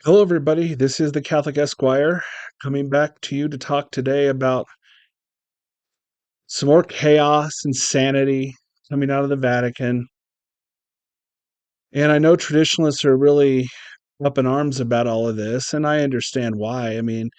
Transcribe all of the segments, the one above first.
Hello, everybody. This is the Catholic Esquire coming back to you to talk today about some more chaos, insanity coming out of the Vatican. And I know traditionalists are really up in arms about all of this, and I understand why. I mean,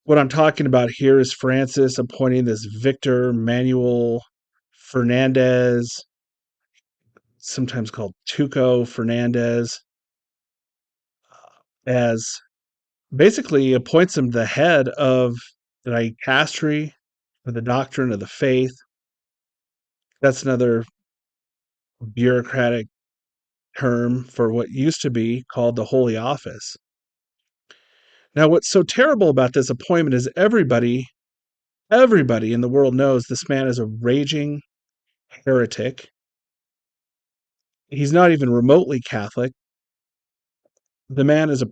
what I'm talking about here is Francis appointing this Victor Manuel Fernandez, sometimes called Tucho Fernandez, as basically appoints him the head of the Dicastery for the doctrine of the faith. That's another bureaucratic term for what used to be called the Holy Office. Now, what's so terrible about this appointment is everybody in the world knows this man is a raging heretic. He's not even remotely Catholic. The man is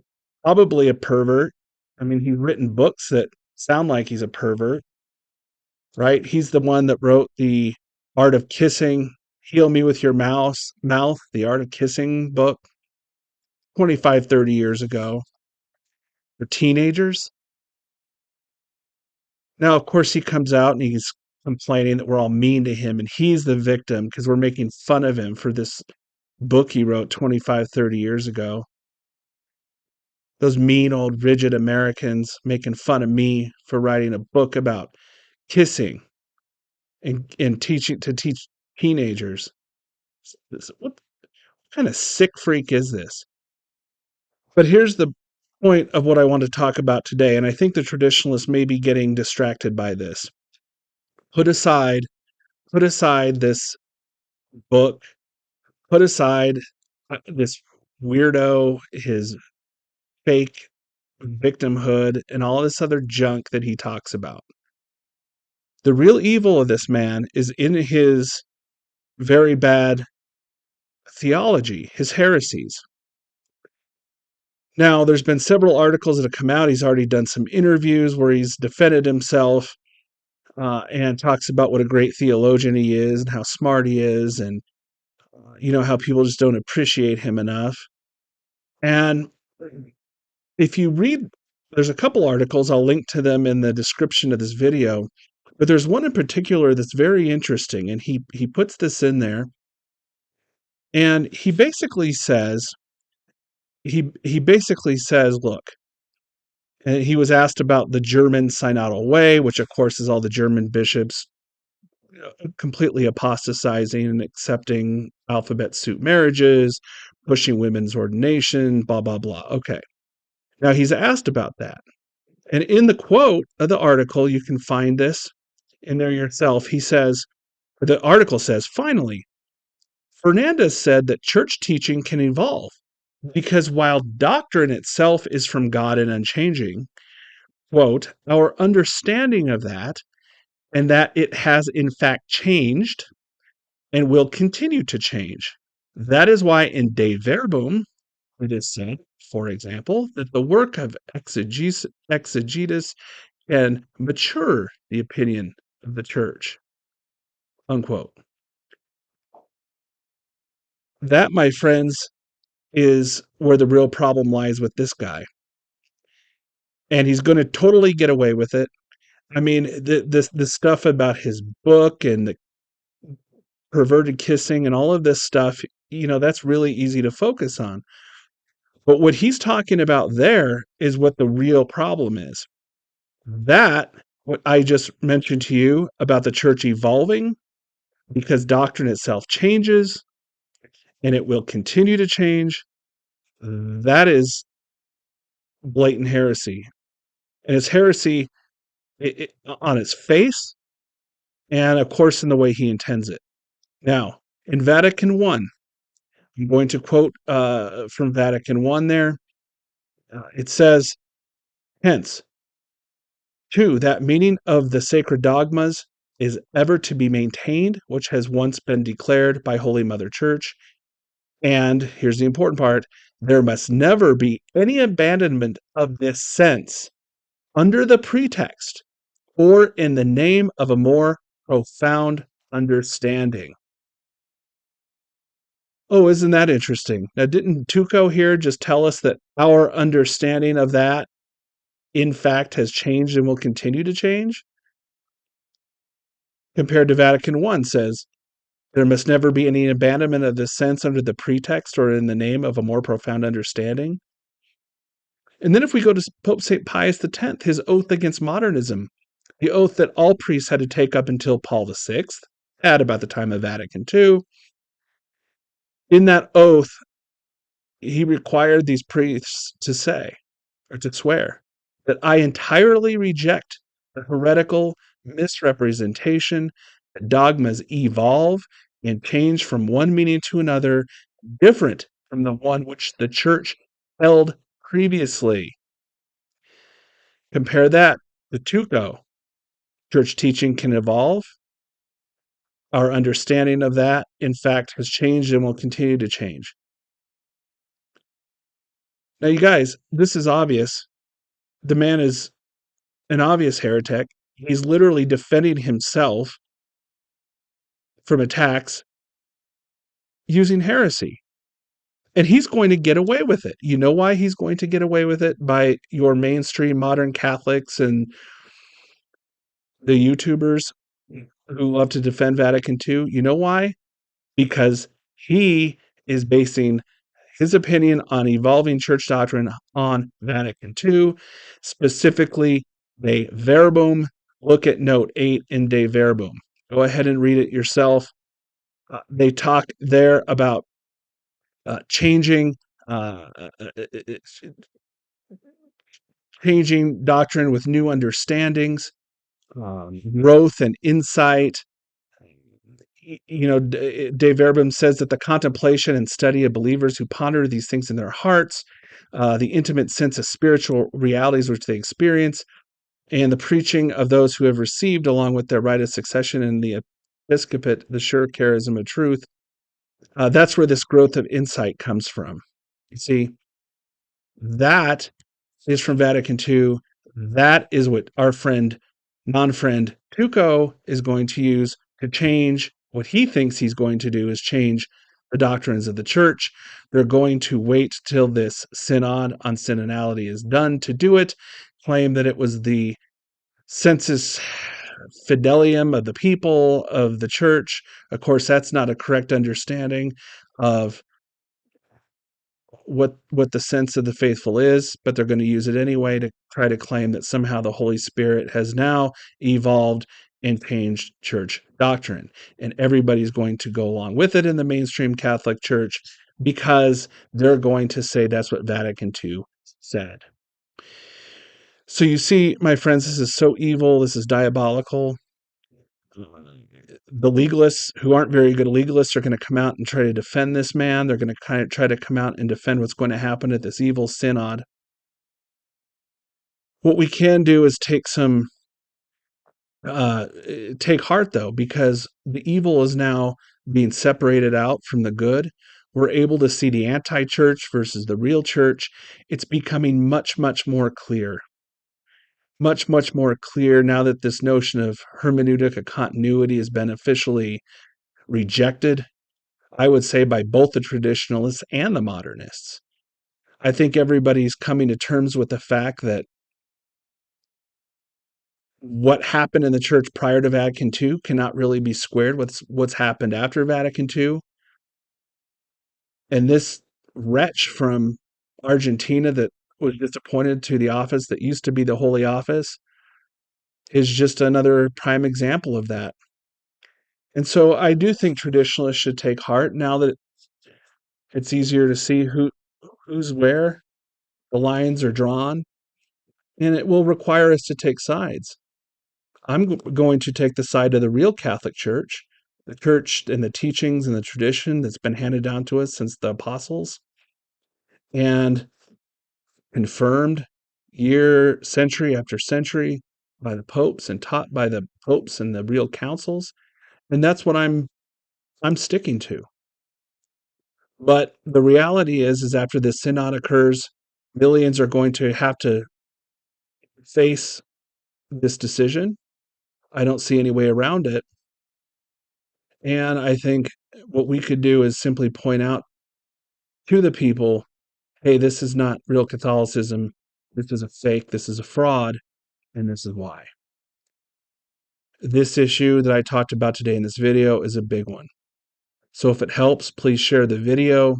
probably a pervert. I mean, he's written books that sound like he's a pervert, right? He's the one that wrote The Art of Kissing, Heal Me with Your Mouth, The Art of Kissing book 25, 30 years ago for teenagers. Now, of course, he comes out and he's complaining that we're all mean to him and he's the victim because we're making fun of him for this book he wrote 25, 30 years ago. Those mean old rigid Americans making fun of me for writing a book about kissing and teach teenagers. What kind of sick freak is this? But here's the point of what I want to talk about today, and I think the traditionalists may be getting distracted by this. Put aside this book, put aside this weirdo, his fake victimhood, and all this other junk that he talks about. The real evil of this man is in his very bad theology, his heresies. Now, there's been several articles that have come out. He's already done some interviews where he's defended himself and talks about what a great theologian he is and how smart he is, and how people just don't appreciate him enough. And if you read, there's a couple articles, I'll link to them in the description of this video, but there's one in particular that's very interesting, and he puts this in there, and he basically says, look, and he was asked about the German synodal way, which of course is all the German bishops completely apostatizing and accepting alphabet soup marriages, pushing women's ordination, blah, blah, blah. Okay. Now he's asked about that. And in the quote of the article, you can find this in there yourself. The article says, finally, Fernandez said that church teaching can evolve because while doctrine itself is from God and unchanging, quote, our understanding of that and that it has in fact changed and will continue to change. That is why in De Verbum, it is said, for example, that the work of exegesis can mature the opinion of the church, unquote. That, my friends, is where the real problem lies with this guy. And he's going to totally get away with it. I mean, the stuff about his book and the perverted kissing and all of this stuff, that's really easy to focus on. But what he's talking about there is what the real problem is. That, what I just mentioned to you about the church evolving, because doctrine itself changes and it will continue to change, that is blatant heresy. And it's heresy on its face and, of course, in the way he intends it. Now, in Vatican I, I'm going to quote from Vatican I there. It says, hence, 2. That meaning of the sacred dogmas is ever to be maintained, which has once been declared by Holy Mother Church. And here's the important part, there must never be any abandonment of this sense under the pretext or in the name of a more profound understanding. Oh, isn't that interesting? Now, didn't Tuco here just tell us that our understanding of that, in fact, has changed and will continue to change? Compared to Vatican I says, there must never be any abandonment of this sense under the pretext or in the name of a more profound understanding. And then if we go to Pope St. Pius X, his oath against modernism, the oath that all priests had to take up until Paul VI, at about the time of Vatican II, in that oath, he required these priests to say, or to swear, that I entirely reject the heretical misrepresentation that dogmas evolve and change from one meaning to another, different from the one which the church held previously. Compare that to Tuco. Church teaching can evolve. Our understanding of that, in fact, has changed and will continue to change. Now, you guys, this is obvious. The man is an obvious heretic. He's literally defending himself from attacks using heresy. And he's going to get away with it. You know why he's going to get away with it? By your mainstream modern Catholics and the YouTubers who love to defend Vatican II. You know why? Because he is basing his opinion on evolving church doctrine on Vatican II, specifically De Verbum. Look at note 8 in De Verbum. Go ahead and read it yourself. They talk there about changing uh, changing doctrine with new understandings, growth and insight. You know, De Verbum says that the contemplation and study of believers who ponder these things in their hearts, the intimate sense of spiritual realities which they experience, and the preaching of those who have received, along with their right of succession in the episcopate, the sure charism of truth. That's where this growth of insight comes from. You see, that is from Vatican II. That is what our non-friend Tuco is going to use to change. What he thinks he's going to do is change the doctrines of the church. They're going to wait till this synod on synodality is done to do it, claim that it was the sensus fidelium of the people of the church. Of course, that's not a correct understanding of what the sense of the faithful is, but they're going to use it anyway to try to claim that somehow the Holy Spirit has now evolved and changed church doctrine. And everybody's going to go along with it in the mainstream Catholic Church because they're going to say that's what Vatican II said. So you see, my friends, this is so evil. This is diabolical. The legalists who aren't very good legalists are going to come out and try to defend this man. They're going to kind of try to come out and defend what's going to happen at this evil synod. What we can do is take heart, though, because the evil is now being separated out from the good. We're able to see the anti-church versus the real church. It's becoming much, much more clear. Much, much more clear now that this notion of hermeneutic, a continuity, has been officially rejected, I would say, by both the traditionalists and the modernists. I think everybody's coming to terms with the fact that what happened in the church prior to Vatican II cannot really be squared with what's happened after Vatican II. And this wretch from Argentina that was just appointed to the office that used to be the Holy Office is just another prime example of that. And so I do think traditionalists should take heart now that it's easier to see who's where, the lines are drawn, and it will require us to take sides. I'm going to take the side of the real Catholic Church, the church and the teachings and the tradition that's been handed down to us since the apostles and confirmed century after century by the popes and taught by the popes and the real councils. And that's what I'm sticking to. But the reality is after this synod occurs, millions are going to have to face this decision. I don't see any way around it. And I think what we could do is simply point out to the people, hey, this is not real Catholicism. This is a fake. This is a fraud. And this is why. This issue that I talked about today in this video is a big one. So if it helps, please share the video.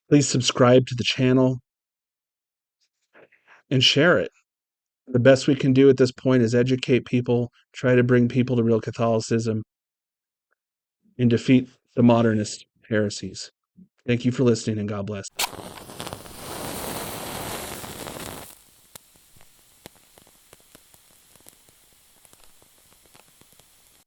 Please subscribe to the channel and share it. The best we can do at this point is educate people, try to bring people to real Catholicism, and defeat the modernist heresies. Thank you for listening, and God bless.